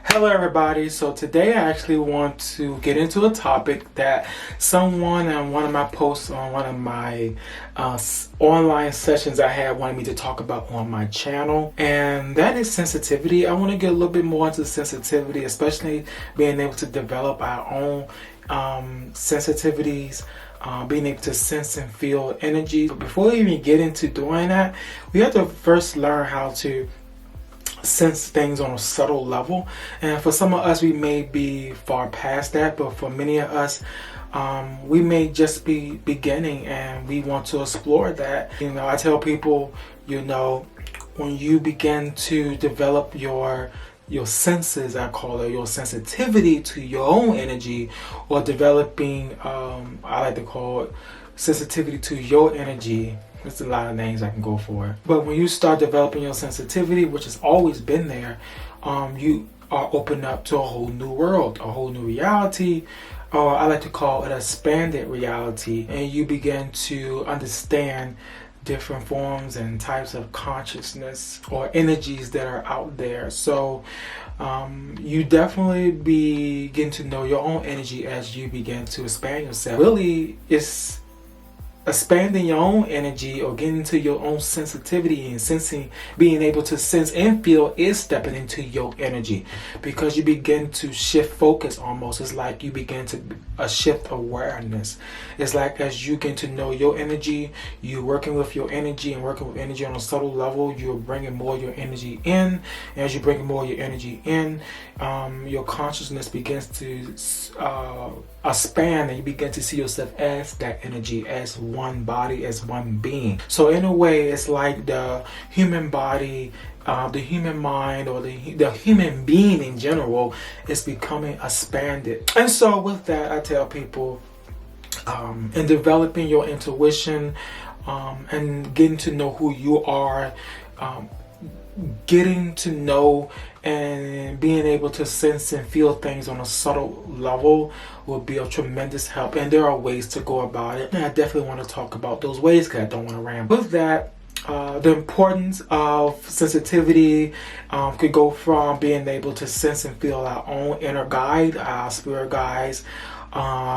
Hello everybody. So today I actually want to get into a topic that someone on one of my posts on one of my online sessions I had wanted me to talk about on my channel, and that is sensitivity. I want to get a little bit more into sensitivity, especially being able to develop our own sensitivities, being able to sense and feel energy. But before we even get into doing that, we have to first learn how to sense things on a subtle level. And for some of us, we may be far past that, but for many of us, we may just be beginning and we want to explore that. I tell people, when you begin to develop your senses, I call it, your sensitivity to your own energy, or developing, I like to call it sensitivity to your energy. There's a lot of names I can go for. But when you start developing your sensitivity, which has always been there, you are open up to a whole new world, a whole new reality, or I like to call it expanded reality. And you begin to understand different forms and types of consciousness or energies that are out there. So you definitely begin to know your own energy as you begin to expand yourself. Really, it's expanding your own energy or getting into your own sensitivity and sensing, being able to sense and feel is stepping into your energy, because you begin to shift focus almost. It's like you begin to shift awareness. It's like as you get to know your energy, you're working with your energy and working with energy on a subtle level, you're bringing more of your energy in. And as you bring more of your energy in, your consciousness begins to expand, and you begin to see yourself as that energy, as one body, as one being. So in a way, it's like the human body, the human mind, or the human being in general is becoming expanded. And so with that, I tell people, in developing your intuition, and getting to know who you are, getting to know and being able to sense and feel things on a subtle level will be a tremendous help. And there are ways to go about it, and I definitely want to talk about those ways because I don't want to ramble. With that, the importance of sensitivity could go from being able to sense and feel our own inner guide, our spirit guides,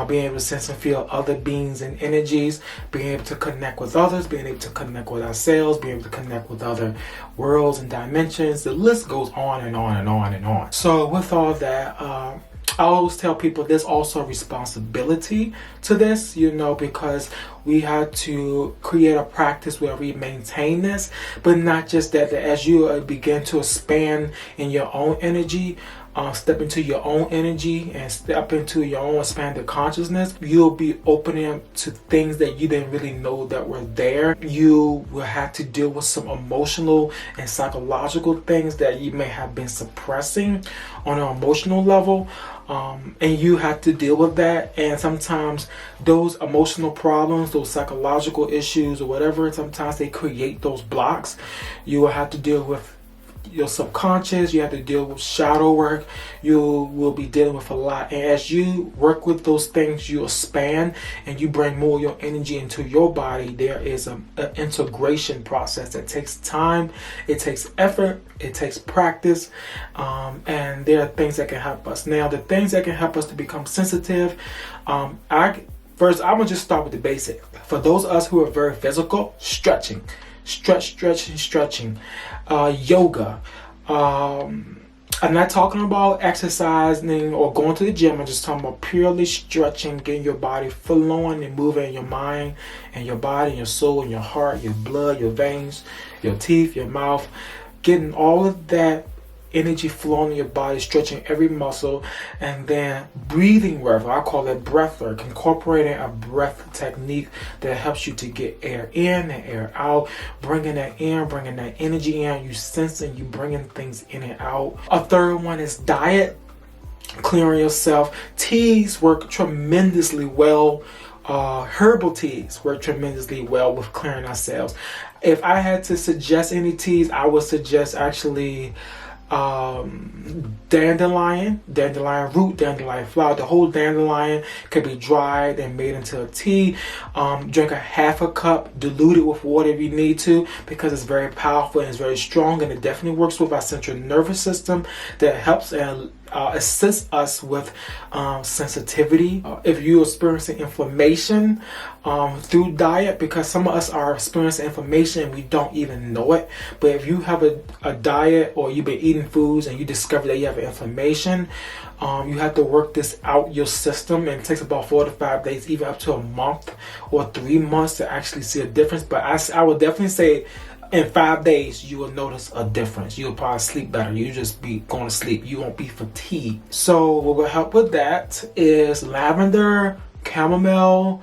being able to sense and feel other beings and energies, being able to connect with others, being able to connect with ourselves, being able to connect with other worlds and dimensions. The list goes on and on and on and on. So with all that, I always tell people there's also a responsibility to this, because we had to create a practice where we maintain this, but not just that as you begin to expand in your own energy, step into your own energy and step into your own expanded consciousness, you'll be opening up to things that you didn't really know that were there. You will have to deal with some emotional and psychological things that you may have been suppressing on an emotional level, and you have to deal with that. And sometimes those emotional problems, those psychological issues or whatever, sometimes they create those blocks. You will have to deal with your subconscious, you have to deal with shadow work, you will be dealing with a lot. And as you work with those things, you expand and you bring more of your energy into your body. There is an integration process that takes time, it takes effort, it takes practice, and there are things that can help us. Now, the things that can help us to become sensitive, first I'm gonna just start with the basic. For those of us who are very physical, stretching, yoga. I'm not talking about exercising or going to the gym. I'm just talking about purely stretching, getting your body flowing and moving in your mind and your body and your soul and your heart, your blood, your veins, your teeth, your mouth, getting all of that energy flowing in your body, stretching every muscle, and then breathing work. I call it breath work, incorporating a breath technique that helps you to get air in and air out, bringing that in, bringing that energy in. You sensing, you bringing things in and out. A third one is diet, clearing yourself. Teas work tremendously well. Herbal teas work tremendously well with clearing ourselves. If I had to suggest any teas, I would suggest actually dandelion root, dandelion flower. The whole dandelion can be dried and made into a tea. Drink a half a cup, dilute it with water if you need to, because it's very powerful and it's very strong, and it definitely works with our central nervous system. That helps and assist us with sensitivity. If you're experiencing inflammation through diet, because some of us are experiencing inflammation and we don't even know it. But if you have a diet, or you've been eating foods and you discover that you have inflammation, you have to work this out your system, and it takes about 4 to 5 days, even up to a month or 3 months to actually see a difference. But I would definitely say in 5 days, you will notice a difference. You'll probably sleep better. You'll just be going to sleep. You won't be fatigued. So what will help with that is lavender, chamomile.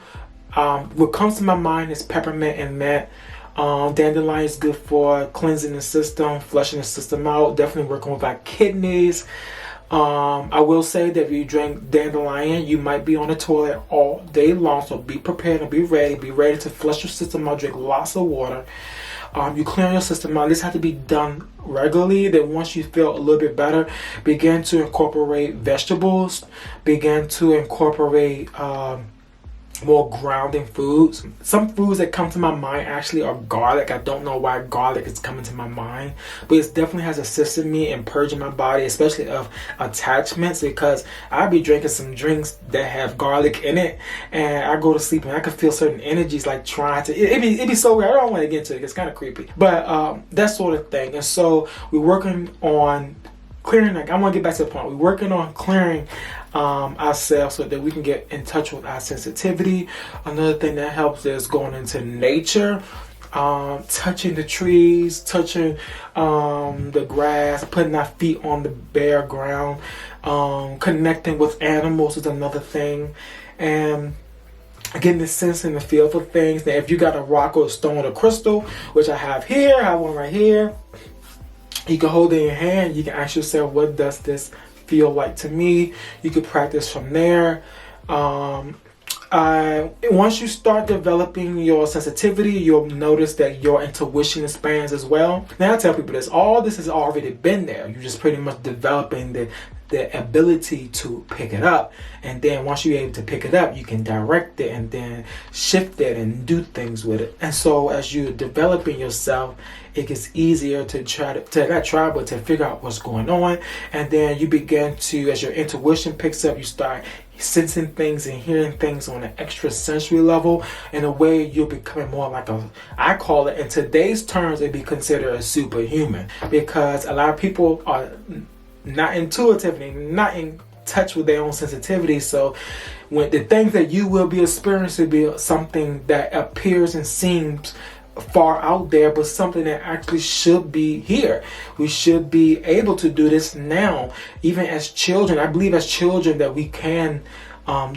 What comes to my mind is peppermint and mint. Dandelion is good for cleansing the system, flushing the system out, definitely working with our kidneys. I will say that if you drink dandelion, you might be on the toilet all day long, so be prepared and be ready to flush your system out. Drink lots of water. You clear your system out. This has to be done regularly. Then once you feel a little bit better, begin to incorporate vegetables, begin to incorporate more grounding foods. Some foods that come to my mind actually are garlic. I don't know why garlic is coming to my mind, but it definitely has assisted me in purging my body, especially of attachments, because I'll be drinking some drinks that have garlic in it, and I go to sleep and I can feel certain energies like trying to, it'd be so weird. I don't want to get into it. It's kind of creepy, but that sort of thing. And so we're working on clearing, like, I want to get back to the point. We're working on clearing ourselves so that we can get in touch with our sensitivity. Another thing that helps is going into nature, touching the trees, touching the grass, putting our feet on the bare ground, connecting with animals is another thing, and getting the sense and the feel for things. Now, if you got a rock or a stone or crystal, which I have here, I have one right here, you can hold it in your hand. You can ask yourself, what does this feel like to me? You can practice from there. Once you start developing your sensitivity, you'll notice that your intuition expands as well. Now, I tell people this, all this has already been there. You're just pretty much developing the ability to pick it up. And then once you're able to pick it up, you can direct it and then shift it and do things with it. And so as you're developing yourself, it gets easier to to figure out what's going on. And then you begin to, as your intuition picks up, you start sensing things and hearing things on an extra sensory level. In a way, you're becoming more like I call it, in today's terms, it'd be considered a superhuman, because a lot of people are not intuitive and not in touch with their own sensitivity. So when the things that you will be experiencing will be something that appears and seems far out there, but something that actually should be here. We should be able to do this now. Even as children, I believe as children that we can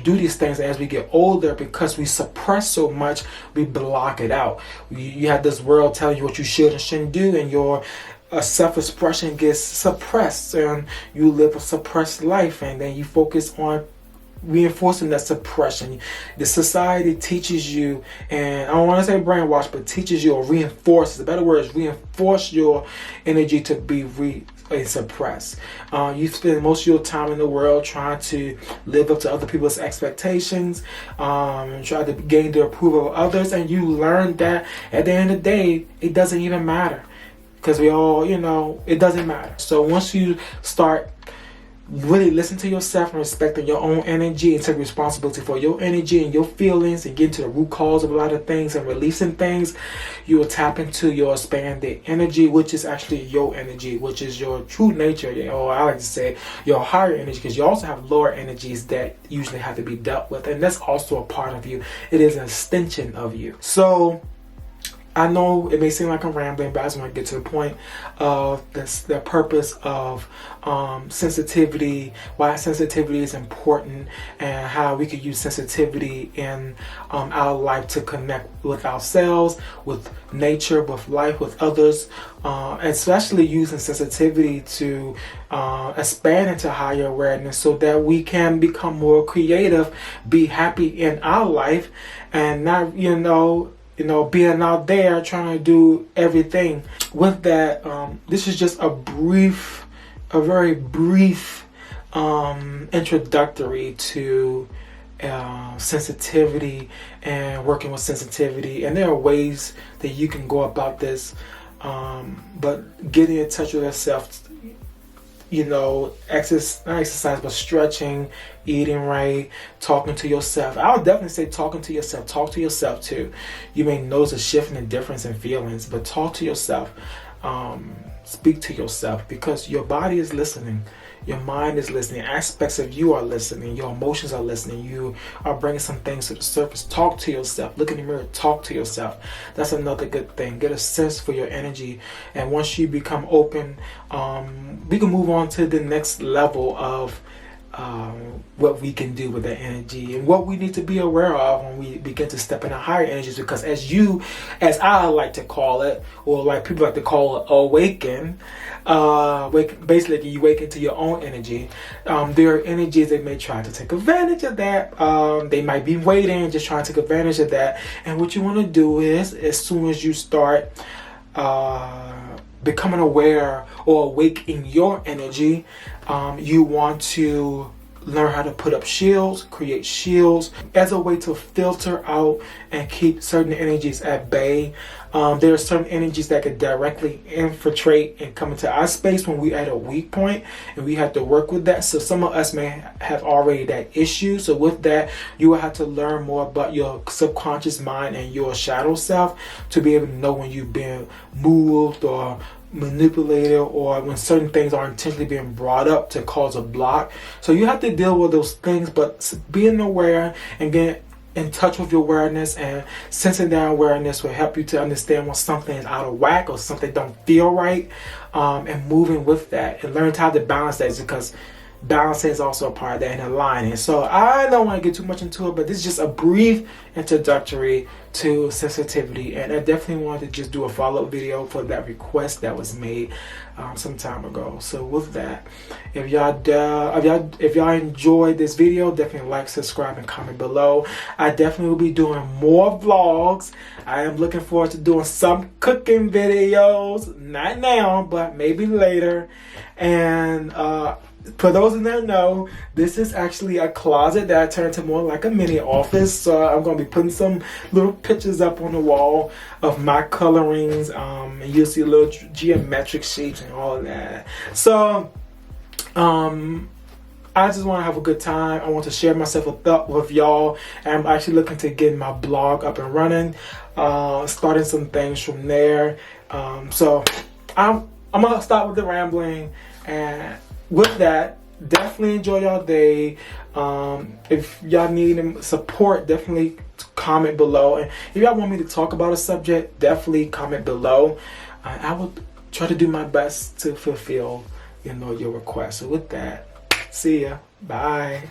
do these things. As we get older, because we suppress so much, we block it out. You have this world telling you what you should and shouldn't do, and your self-expression gets suppressed, and you live a suppressed life, and then you focus on reinforcing that suppression. The society teaches you, and I don't want to say brainwash, but teaches you, or reinforces, the better word is reinforce your energy to be suppressed. You spend most of your time in the world trying to live up to other people's expectations, and try to gain the approval of others, and you learn that at the end of the day, it doesn't even matter. Because we all, it doesn't matter. So once you start really listening to yourself and respecting your own energy and take responsibility for your energy and your feelings and get to the root cause of a lot of things and releasing things, you will tap into your expanded energy, which is actually your energy, which is your true nature, or I like to say your higher energy, because you also have lower energies that usually have to be dealt with. And that's also a part of you. It is an extension of you. So I know it may seem like I'm rambling, but I just want to get to the point of the purpose of sensitivity, why sensitivity is important, and how we could use sensitivity in our life to connect with ourselves, with nature, with life, with others, especially using sensitivity to expand into higher awareness so that we can become more creative, be happy in our life, and not, being out there trying to do everything. With that, this is just a very brief introductory to sensitivity and working with sensitivity. And there are ways that you can go about this, but getting in touch with yourself you know, not exercise, but stretching, eating right, talking to yourself. I would definitely say talking to yourself. Talk to yourself too. You may notice a shift in the difference in feelings, but talk to yourself. Speak to yourself, because your body is listening. Your mind is listening. Aspects of you are listening. Your emotions are listening. You are bringing some things to the surface. Talk to yourself. Look in the mirror. Talk to yourself. That's another good thing. Get a sense for your energy. And once you become open, we can move on to the next level of what we can do with that energy and what we need to be aware of when we begin to step into higher energies. Because as I like to call it, or like people like to call it, awaken, basically you wake into your own energy. There are energies that may try to take advantage of that. They might be waiting, just trying to take advantage of that. And what you want to do is, as soon as you start becoming aware or awake in your energy, you want to learn how to put up shields, create shields as a way to filter out and keep certain energies at bay. There are certain energies that could directly infiltrate and come into our space when we're at a weak point, and we have to work with that. So some of us may have already that issue. So with that, you will have to learn more about your subconscious mind and your shadow self to be able to know when you've been moved or manipulated, or when certain things are intentionally being brought up to cause a block. So you have to deal with those things, but being aware and getting in touch with your awareness and sensing that awareness will help you to understand when something is out of whack or something don't feel right, and moving with that and learn how to balance that, because balancing is also a part of that, and aligning. So I don't want to get too much into it, but this is just a brief introductory to sensitivity, and I definitely wanted to just do a follow-up video for that request that was made some time ago. So with that, if y'all enjoyed this video, definitely like, subscribe, and comment below. I definitely will be doing more vlogs. I am looking forward to doing some cooking videos, not now, but maybe later. And for those who don't know, this is actually a closet that I turned to more like a mini office. So I'm going to be putting some little pictures up on the wall of my colorings. And you'll see little geometric shapes and all of that. So I just want to have a good time. I want to share myself with y'all. And I'm actually looking to get my blog up and running. Starting some things from there. So I'm going to start with the rambling. And with that, definitely enjoy y'all day. If y'all need support, definitely comment below. And if y'all want me to talk about a subject, definitely comment below. I will try to do my best to fulfill, your request. So with that, see ya. Bye.